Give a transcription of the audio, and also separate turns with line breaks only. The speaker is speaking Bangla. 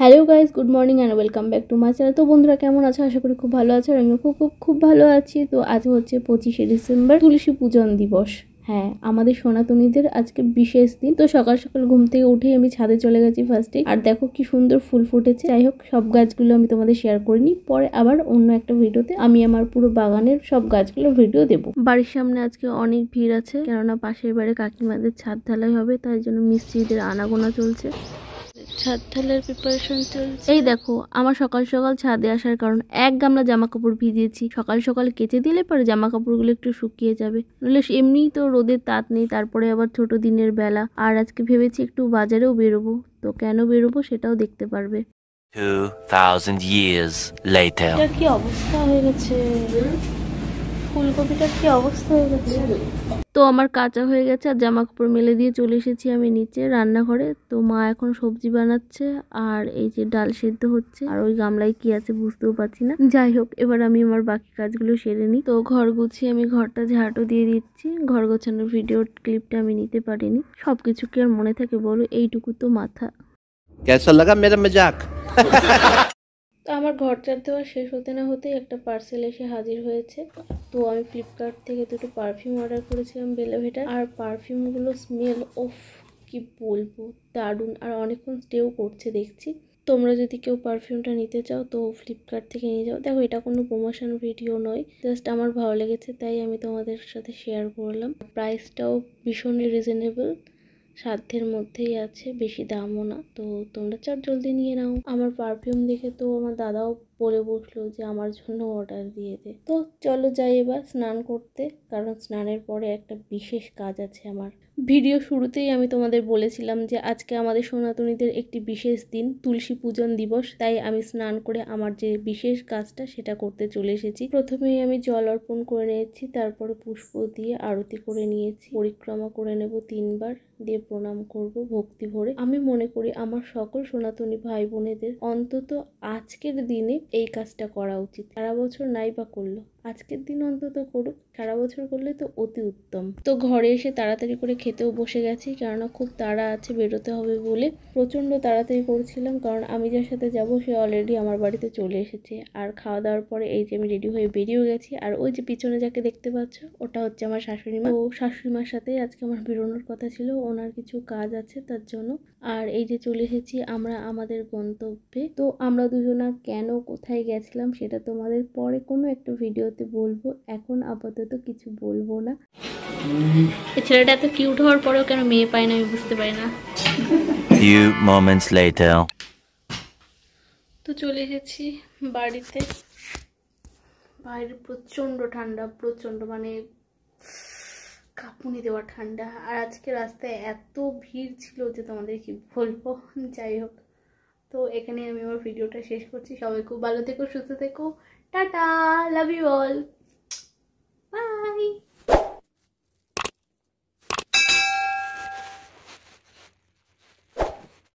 Hello guys, good morning and welcome back to my channel. তো বন্ধুরা কেমন আছো? আশা করি খুব ভালো আছো। আর আমিও খুব ভালো আছি। তো আজ হচ্ছে 25শে ডিসেম্বর, তুলসী পূজন দিবস। হ্যাঁ, আমাদের সনাতনীদের আজকে বিশেষ দিন। তো সকাল সকাল ঘুম থেকে উঠেই আমি ছাদে চলে গেছি ফার্স্টে। আর দেখো কি সুন্দর ফুল ফুটেছে। যাই হোক, সব গাছগুলো আমি তোমাদের শেয়ার করিনি, পরে আবার অন্য একটা ভিডিওতে আমি আমার পুরো বাগানের সব গাছগুলোর ভিডিও দেবো। বাড়ির সামনে আজকে অনেক ভিড় আছে, কেননা পাশের বাড়ি কাকিমাদের ছাদ ঢালাই হবে, তাই জন্য মিস্ত্রিদের আনাগোনা চলছে। ছাদ ঢালাইয়ের প্রিপারেশন চলছে। এই দেখো, আমার সকাল সকাল ছাদে আসার কারণ, এক গামলা জামা কাপড় ভিজিয়েছি। সকাল সকাল কেচে দিলে পরে জামা কাপড়গুলো একটু শুকিয়ে যাবে, নইলে এমনিই তো রোদের তাত নেই, তারপরে আবার ছোট দিনের বেলা। আর আজকে ভেবেছি একটু বাজারেও বেরোবো, তো কেন বেরোবো সেটাও দেখতে পারবে।
2000 years later.
এটা কি অবস্থা হয়ে গেছে, ফুলকপিটার কি অবস্থা হয়ে গেছে। তো আমার কাঁচা হয়ে গেছে আর জামা কাপড় মেলে দিয়ে চলে এসেছি আমি নিচে রান্নাঘরে। তো মা এখন সবজি বানাচ্ছে আর এই যে ডাল সেদ্ধ হচ্ছে, আর ওই গামলায় কি আছে বুঝতেও পারছি না। যাই হোক, এবার আমি আমার বাকি কাজগুলো সেরে নিই। তো ঘর গুছিয়ে আমি ঘরটা ঝাঁটও দিয়ে দিচ্ছি। ঘর গোছানোর ভিডিও ক্লিপটা আমি নিতে পারিনি, সবকিছু কি আর মনে থাকে বলো, এইটুকু তো মাথা।
कैसा लगा मेरा मजाक?
তো আমার ঘর ঝাড় দেওয়া শেষ হতে না হতেই একটা পার্সেল এসে হাজির হয়েছে। তো আমি ফ্লিপকার্ট থেকে দুটো পারফিউম অর্ডার করেছিলাম, বেলাভেটার। আর পারফিউমগুলো স্মেল ওফ, কি বলবো, দারুণ। আর অনেকক্ষণ স্টেও করছে দেখছি। তোমরা যদি কেউ পারফিউমটা নিতে চাও তো ফ্লিপকার্ট থেকে নিয়ে যাও। দেখো, এটা কোনো প্রমোশন ভিডিও নয়, জাস্ট আমার ভালো লেগেছে তাই আমি তোমাদের সাথে শেয়ার করলাম। প্রাইসটাও ভীষণই রিজনেবল, সাধ্যের মধ্যেই আছে, বেশি দামও না। তো তোমরা চাও জলদি নিয়ে নাও। আমার পারফিউম দেখে তো আমার দাদাও বলে বসলো যে আমার জন্য অর্ডার দিয়ে দে। তো চলো যাই এবার স্নান করতে, কারণ স্নানের পরে একটা বিশেষ কাজ আছে আমার। ভিডিও শুরুতেই আমি তোমাদের বলেছিলাম যে আজকে আমাদের সনাতনীদের একটি বিশেষ দিন, তুলসী পূজন দিবস। তাই আমি স্নান করে আমার যে বিশেষ কাজটা সেটা করতে চলে এসেছি। প্রথমেই আমি জল অর্পণ করে নিয়েছি, তারপরে পুষ্প দিয়ে আরতি করে নিয়েছি। পরিক্রমা করে নেব 3 বার, দিয়ে প্রণাম করব ভক্তি ভরে। আমি মনে করি আমার সকল সনাতনী ভাই বোনেদের অন্তত আজকের দিনে এই কাজটা করা উচিত। সারা বছর নাই বা করলো, আজকের দিন অন্তত করুক, সারা বছর করলে তো অতি উত্তম। তো ঘরে এসে তাড়াতাড়ি করে খেতেও বসে গেছি, কেননা খুব তাড়া আছে, বেরোতে হবে বলে। প্রচণ্ড তাড়াতাড়ি করছিলাম, কারণ আমি যার সাথে যাব সে অলরেডি আমার বাড়িতে চলে এসেছে। আর খাওয়া দাওয়ার পরে এই যে আমি রেডি হয়ে বেরিয়েও গেছি। আর ওই যে পিছনে যাকে দেখতে পাচ্ছ, ওটা হচ্ছে আমার শাশুড়ি মা। তো শাশুড়ি মার সাথেই আজকে আমার বেরোনোর কথা ছিল, ওনার কিছু কাজ আছে তার জন্য। আর এই যে চলে এসেছি আমরা আমাদের গন্তব্যে। তো আমরা দুজনা কেন কোথায় গেছিলাম সেটা তোমাদের পরে কোনো একটা ভিডিওতে বলবো, এখন আপাতত কিছু বলবো না। এই ছেলেটা এত কিউট হওয়ার পরেও কেন মেয়ে পায় না আমি বুঝতে পারি না।
Few moments later.
তো চলে এসেছি বাড়িতে। বাইরে প্রচণ্ড ঠান্ডা, প্রচণ্ড মানে কাঁপুনি দেওয়া ঠান্ডা। আর আজকে রাস্তায় এত ভিড় ছিল যে তোমাদের কি বলবো। যাই হোক, তো এখানে আমি আমার ভিডিওটা শেষ করছি। সবাই খুব ভালো থেকো, সুস্থ থেকো, টাটা, লাভ ইউ অল।